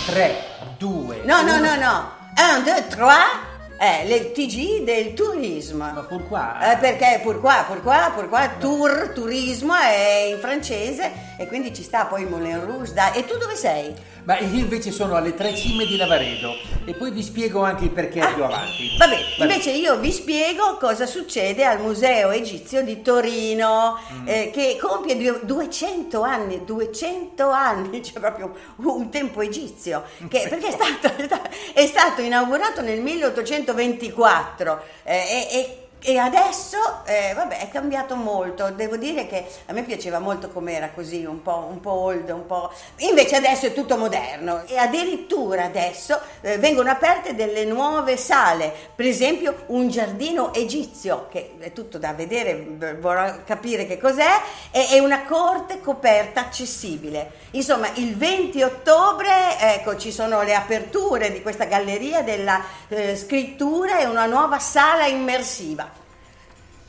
Tre, due, No, uno. Un, deux, trois. Le TG del turismo. Ma pourquoi? Perché pourquoi, turismo è in francese e quindi ci sta poi Moulin Rouge. E tu dove sei? Ma io invece sono alle Tre Cime di Lavaredo e poi vi spiego anche il perché più avanti. Vabbè, invece io vi spiego cosa succede al Museo Egizio di Torino, che compie 200 anni, cioè proprio un tempo egizio, perché è stato inaugurato nel 1824 e adesso è cambiato molto. Devo dire che a me piaceva molto com'era, così un po' old, un po'. Invece adesso è tutto moderno e addirittura adesso vengono aperte delle nuove sale, per esempio un giardino egizio, che è tutto da vedere, vorrò capire che cos'è, e una corte coperta accessibile. Insomma, il 20 ottobre ecco, ci sono le aperture di questa galleria della scrittura e una nuova sala immersiva.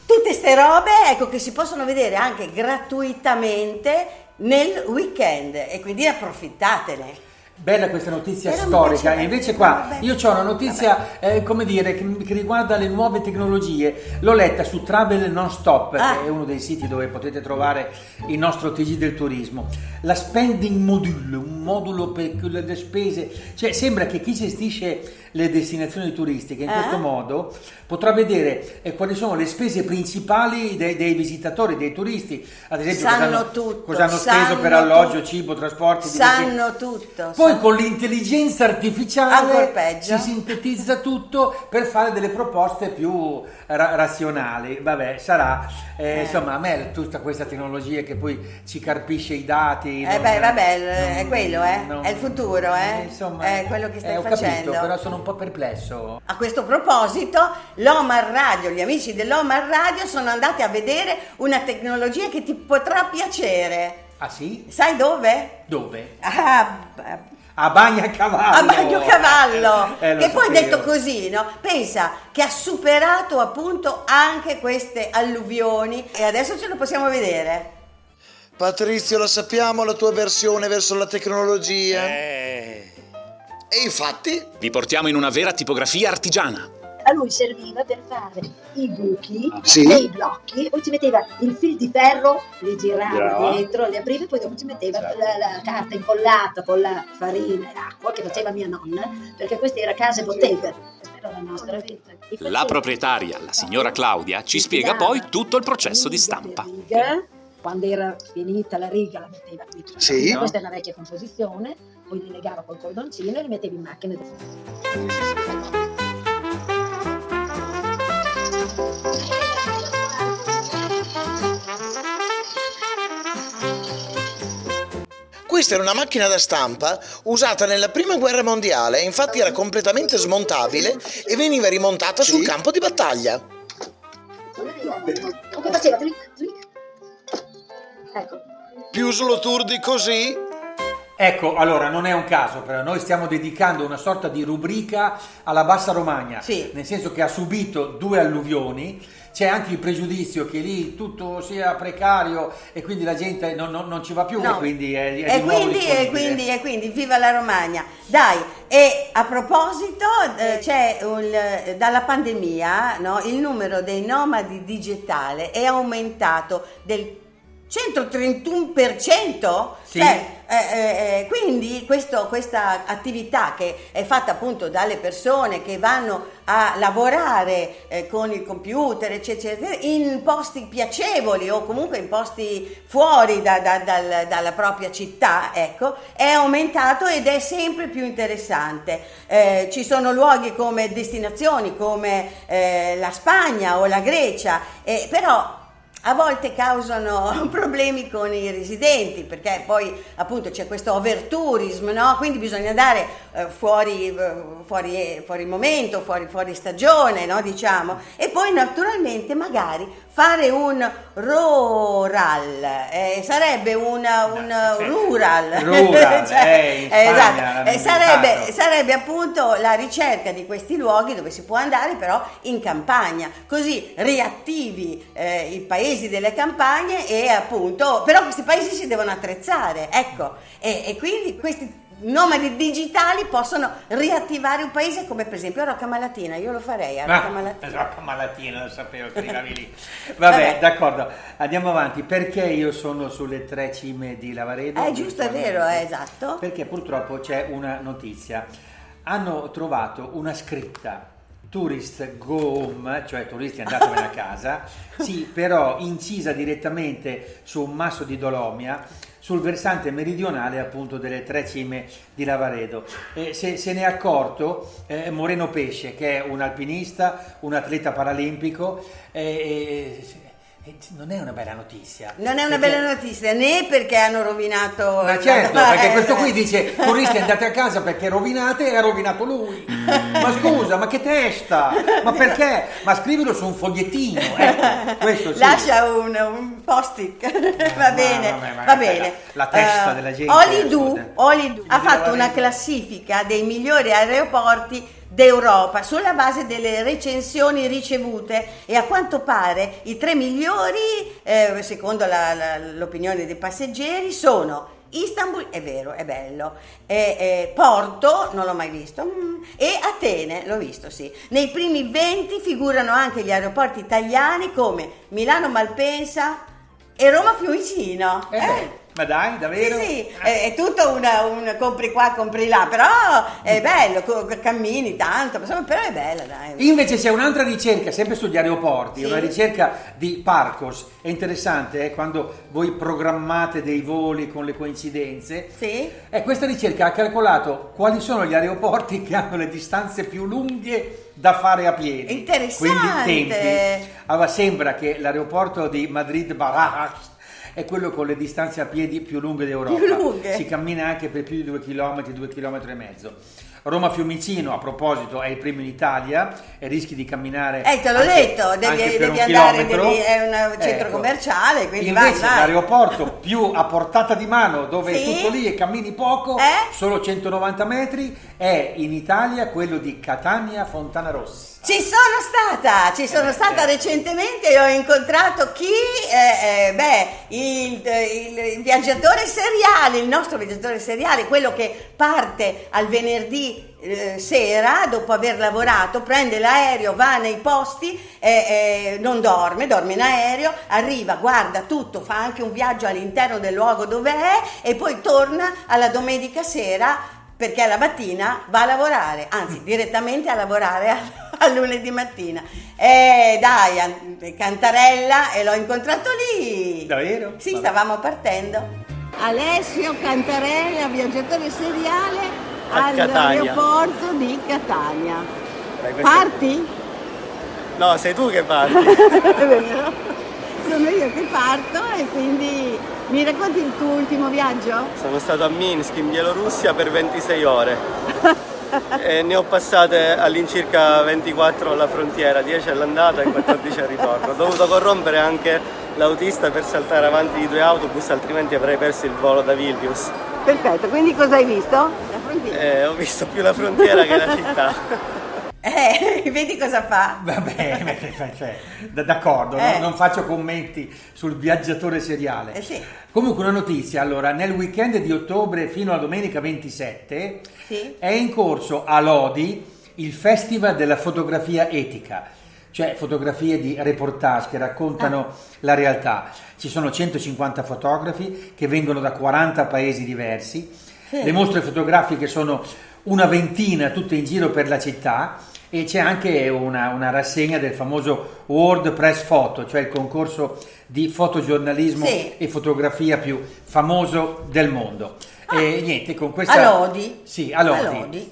Tutte ste robe, ecco, che si possono vedere anche gratuitamente nel weekend e quindi approfittatene. Bella questa notizia Però mi storica, piace- e invece qua vabbè. io ho una notizia come dire che riguarda le nuove tecnologie. L'ho letta su Travel Non Stop, che è uno dei siti dove potete trovare il nostro TG del turismo. La spending module, un modulo per le spese, cioè sembra che chi gestisce le destinazioni turistiche in questo modo potrà vedere quali sono le spese principali dei visitatori, dei turisti, ad esempio cosa hanno speso per alloggio, cibo, trasporti, sanno tutto. poi con l'intelligenza artificiale Ancora peggio. si sintetizza tutto per fare delle proposte più razionali. Vabbè, sarà insomma, a me tutta questa tecnologia che poi ci carpisce i dati. È quello, è il futuro, Insomma, è quello che stai ho facendo. capito, però sono un po' perplesso. A questo proposito, l'Omar Radio, gli amici dell'Omar Radio sono andati a vedere una tecnologia che ti potrà piacere. Ah sì? Sai dove? Dove? A A Bagnacavallo. a Bagnocavallo, Lo che poi sapevo. detto così, no? Pensa che ha superato appunto anche queste alluvioni e adesso ce lo possiamo vedere. Patrizio, lo sappiamo la tua versione verso la tecnologia? E infatti? Vi portiamo in una vera tipografia artigiana. A lui serviva per fare i buchi Sì. e i blocchi, poi ci metteva il fil di ferro, li girava dietro, li apriva e poi dopo ci metteva la carta incollata con la farina e l'acqua che faceva mia nonna, perché questa era casa bottega. Questa era la nostra vita. E La faceva- proprietaria, la signora Claudia, ci spiega poi tutto il processo di riga stampa. per riga. Quando era finita la riga la metteva qui. Sì. Questa è una vecchia composizione, poi li legava col cordoncino e li metteva in macchina. Questa era una macchina da stampa usata nella prima guerra mondiale, infatti era completamente smontabile e veniva rimontata sul campo di battaglia. Che faceva clic, clic. Ecco. Più slow di così? Ecco, allora non è un caso, però noi stiamo dedicando una sorta di rubrica alla Bassa Romagna, Sì. nel senso che ha subito 2 alluvioni. C'è anche il pregiudizio che lì tutto sia precario e quindi la gente non ci va più, No. e quindi è di E nuovo quindi, disponibile. viva la Romagna. Dai, e a proposito, c'è dalla pandemia, no, il numero dei nomadi digitale è aumentato del 131%. Sì. Quindi questa attività che è fatta appunto dalle persone che vanno a lavorare con il computer, eccetera, in posti piacevoli o comunque in posti fuori dalla propria città, ecco, è aumentato ed è sempre più interessante. Ci sono luoghi destinazioni come la Spagna o la Grecia, però a volte causano problemi con i residenti, perché poi appunto c'è questo overtourism, no? Quindi bisogna andare fuori momento, fuori stagione, no? Diciamo, e poi naturalmente magari fare un rural, sarebbe un rural, cioè, esatto, sarebbe appunto la ricerca di questi luoghi dove si può andare però in campagna, così riattivi i paesi delle campagne, e appunto però questi paesi si devono attrezzare, ecco, e quindi questi nomadi digitali possono riattivare un paese, come per esempio Rocca Malatina. Io lo farei a Rocca Malatina. Rocca Malatina, lo sapevo che arrivavi lì. Vabbè, d'accordo, andiamo avanti. Perché io sono sulle 3 cime di Lavaredo? È giusto, è vero, esatto. Perché purtroppo c'è una notizia. Hanno trovato una scritta: Tourist go home, cioè turisti andatevene a casa, sì, però incisa direttamente su un masso di Dolomia, sul versante meridionale appunto delle 3 cime di Lavaredo. Se ne è accorto Moreno Pesce, che è un alpinista, un atleta paralimpico, non è una bella notizia. Non è una bella notizia, né perché hanno rovinato... Ma certo, perché questo qui dice turisti andate a casa perché rovinate, e ha rovinato lui. Ma scusa, ma che testa? Ma perché? Ma scrivilo su un fogliettino, ecco, questo sì. Lascia un post-it, va bene, va bene. La testa della gente. Olidu ha fatto una classifica dei migliori aeroporti d'Europa sulla base delle recensioni ricevute, e a quanto pare i 3 migliori, secondo l'opinione dei passeggeri, sono Istanbul, è vero, è bello, Porto, non l'ho mai visto, e Atene, l'ho visto, sì. Nei primi 20 figurano anche gli aeroporti italiani come Milano Malpensa e Roma Fiumicino. Ma dai, davvero? Sì, è tutto un compri qua, compri là, però è bello, cammini tanto, insomma, però è bella, dai. Invece c'è un'altra ricerca, sempre sugli aeroporti, sì, una ricerca di Parcos, è interessante, quando voi programmate dei voli con le coincidenze. Sì. Questa ricerca ha calcolato quali sono gli aeroporti che hanno le distanze più lunghe da fare a piedi. Interessante. Quindi tempi. Allora sembra che l'aeroporto di Madrid-Barajas è quello con le distanze a piedi più lunghe d'Europa. Più lunghe. Si cammina anche per più di 2 km, 2 km e mezzo. Roma Fiumicino, a proposito, è il primo in Italia, e rischi di camminare. Te l'ho detto, devi andare, è un centro commerciale, quindi invece vai. L'aeroporto più a portata di mano, dove sì, è tutto lì e cammini poco, solo 190 metri, è in Italia quello di Catania Fontana Rossa. Ci sono stata recentemente, e ho incontrato il viaggiatore seriale, il nostro viaggiatore seriale, quello che parte al venerdì sera dopo aver lavorato, prende l'aereo, va nei posti, non dorme in aereo, arriva, guarda tutto, fa anche un viaggio all'interno del luogo dove è, e poi torna alla domenica sera, perché alla mattina va a lavorare, anzi direttamente a lavorare al lunedì mattina. Dai, Cantarella, e l'ho incontrato lì. Davvero? Sì, vabbè, stavamo partendo. Alessio Cantarella, viaggiatore seriale all'aeroporto di Catania. Parti? No, sei tu che parti. È vero, sono io che parto, e quindi mi racconti il tuo ultimo viaggio? Sono stato a Minsk in Bielorussia per 26 ore e ne ho passate all'incirca 24 alla frontiera, 10 all'andata e 14 al ritorno. Ho dovuto corrompere anche l'autista per saltare avanti di 2 autobus, altrimenti avrei perso il volo da Vilnius. Perfetto, quindi cosa hai visto? La frontiera. Ho visto più la frontiera che la città. Vedi cosa fa? Vabbè, cioè, d'accordo, non faccio commenti sul viaggiatore seriale. Sì. Comunque una notizia, allora, nel weekend di ottobre fino a domenica 27 sì, è in corso a Lodi il Festival della fotografia etica, cioè fotografie di reportage che raccontano la realtà. Ci sono 150 fotografi che vengono da 40 paesi diversi. Sì. Le mostre fotografiche sono una ventina, tutte in giro per la città, e c'è anche una rassegna del famoso World Press Photo, cioè il concorso di fotogiornalismo, sì, e fotografia più famoso del mondo. E niente, con questa... A Lodi? Sì, a Lodi. A Lodi.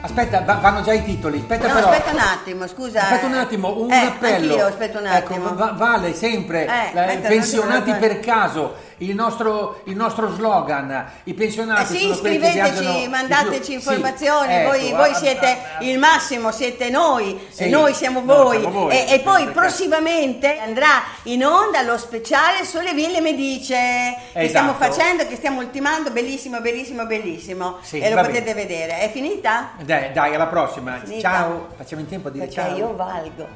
Aspetta, vanno già i titoli. Aspetta, No, però... aspetta un attimo, scusa. Aspetta un attimo, un appello. Anch'io aspetta un attimo. Ecco, vale sempre aspetta, pensionati non- per caso. Il nostro slogan, i pensionati Sì, sono quelli che viaggiano scriveteci, di mandateci più. informazioni, Sì, voi, ecco, voi siete il massimo, siete noi, Sì, e noi siamo noi voi. siamo voi. E poi Perché- prossimamente andrà in onda lo speciale sulle Ville Medice che stiamo Esatto. facendo, che stiamo ultimando, bellissimo, bellissimo, bellissimo. Sì, e lo va potete vedere. È finita? Dai, alla prossima. Finita. Ciao, facciamo in tempo a dire Perché ciao. io valgo.